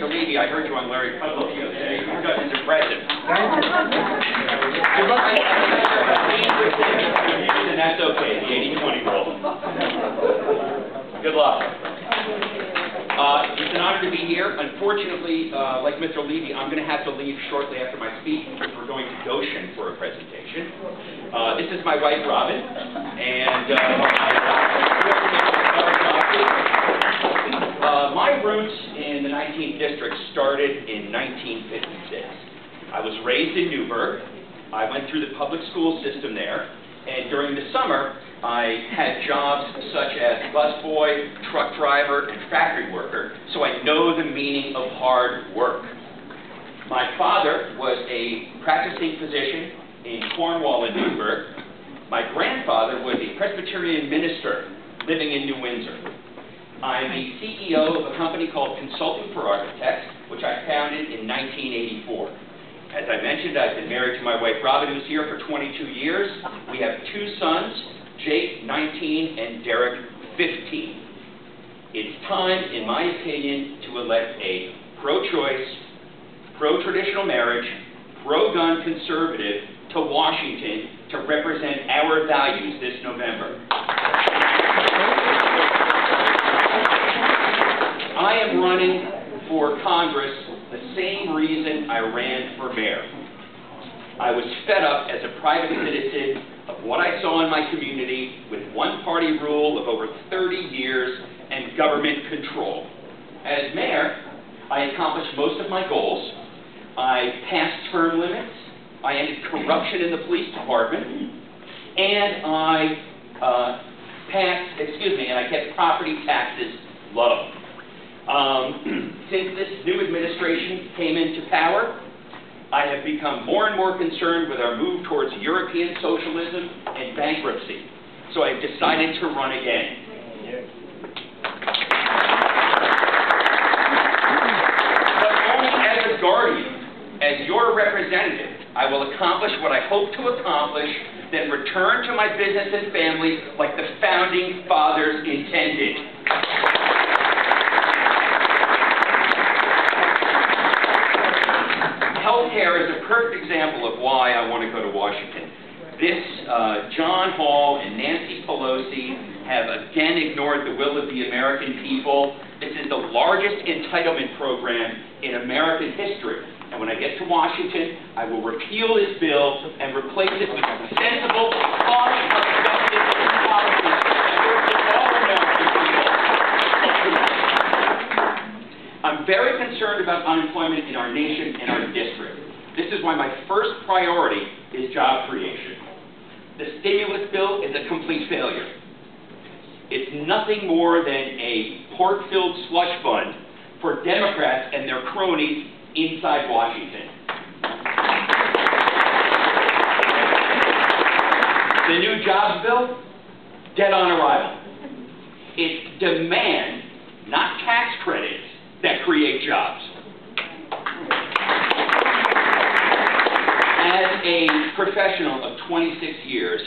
Mr. Levy, I heard you on Larry Kudlow the other day. You're just as impressive. And that's okay, the 80-20 rule. Good luck. It's an honor to be here. Unfortunately, like Mr. Levy, I'm going to have to leave shortly after my speech because we're going to Goshen for a presentation. This is my wife, Robin, and my roots in the 19th District started in 1956. I was raised in Newburgh. I went through the public school system there, and during the summer, I had jobs such as busboy, truck driver, and factory worker, so I know the meaning of hard work. My father was a practicing physician in Cornwall and Newburgh. My grandfather was a Presbyterian minister living in New Windsor. I'm the CEO of a company called Consulting for Architects, which I founded in 1984. As I mentioned, I've been married to my wife, Robin, who's here for 22 years. We have 2 sons, Jake, 19, and Derek, 15. It's time, in my opinion, to elect a pro-choice, pro-traditional marriage, pro-gun conservative to Washington to represent our values this November. I am running for Congress the same reason I ran for mayor. I was fed up as a private citizen of what I saw in my community with one-party rule of over 30 years and government control. As mayor, I accomplished most of my goals. I passed term limits, I ended corruption in the police department, and I kept property taxes low. Since this new administration came into power, I have become more and more concerned with our move towards European socialism and bankruptcy. So I've decided to run again. But only as a guardian, as your representative, I will accomplish what I hope to accomplish, then return to my business and family like the founding fathers intended. Healthcare is a perfect example of why I want to go to Washington. John Hall and Nancy Pelosi have again ignored the will of the American people. This is the largest entitlement program in American history. And when I get to Washington, I will repeal this bill and replace it with sensible, cost-effective policies that work for all American people. I'm very concerned about unemployment in our nation and our district. This is why my first priority is job creation. The stimulus bill is a complete failure. It's nothing more than a pork-filled slush fund for Democrats and their cronies inside Washington. The new jobs bill, dead on arrival. It's demand, not tax credits, that create jobs. As a professional of 26 years,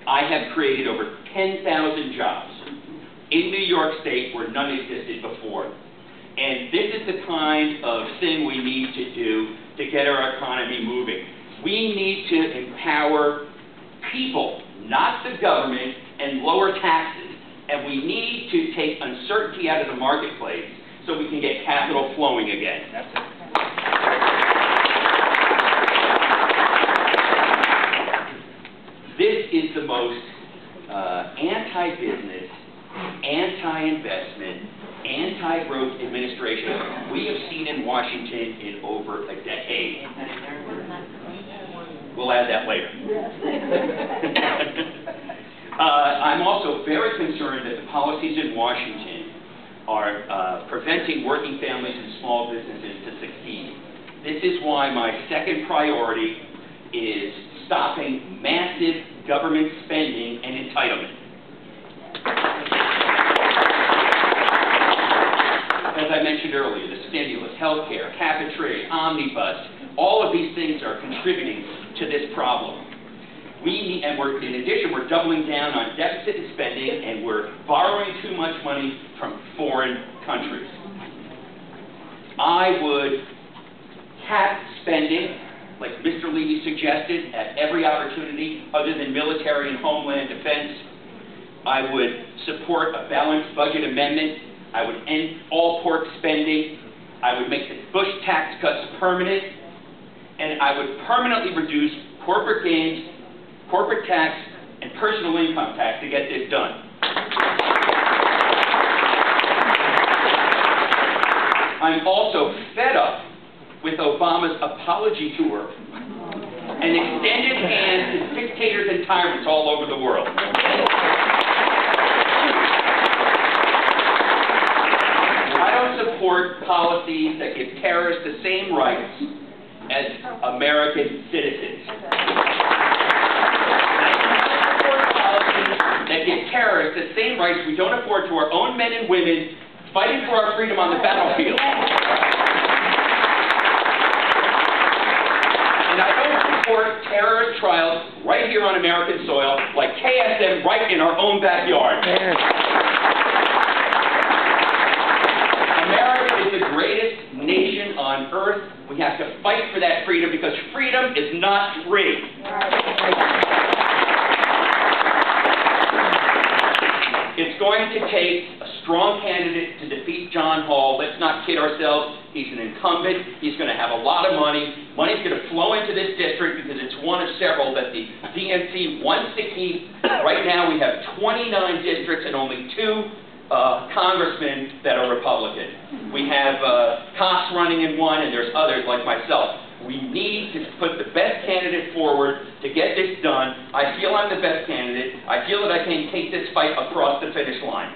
I have created over 10,000 jobs in New York State where none existed before. And this is the kind of thing we need to do to get our economy moving. We need to empower people, not the government, and lower taxes. And we need to take uncertainty out of the marketplace so we can get capital flowing again. That's it. This is the most anti-business, anti-investment, anti-growth administration we have seen in Washington in over a decade. We'll add that later. I'm also very concerned that the policies in Washington are preventing working families and small businesses to succeed. This is why my second priority is stopping massive government spending and entitlement. As I mentioned earlier, the stimulus, healthcare, cap and trade, omnibus, all of these things are contributing to this problem. In addition, we're doubling down on deficit and spending, and we're borrowing too much money from foreign countries. I would cap spending, like Mr. Levy suggested, at every opportunity other than military and homeland defense. I would support a balanced budget amendment. I would end all pork spending. I would make the Bush tax cuts permanent. And I would permanently reduce corporate gains, corporate tax, and personal income tax to get this done. I'm also fed up with Obama's apology tour and extended hands to dictators and tyrants all over the world. I don't support policies that give terrorists the same rights as American citizens. I support policies that give terrorists the same rights we don't afford to our own men and women fighting for our freedom on the battlefield. And I don't support terrorist trials right here on American soil, like KSM right in our own backyard. America is the greatest nation on earth. We have to fight for that freedom because freedom is not free. It's going to take a strong candidate to defeat John Hall. Let's not kid ourselves. He's an incumbent. He's going to have a lot of money. Money's going to flow into this district because it's one of several that the DNC wants to keep. Right now we have 29 districts and only 2 congressmen that are Republican. We have Cox running in one, and there's others like myself. We need to put the best candidate forward to get this done. I feel I'm the best candidate. I feel that I can take this fight across the finish line.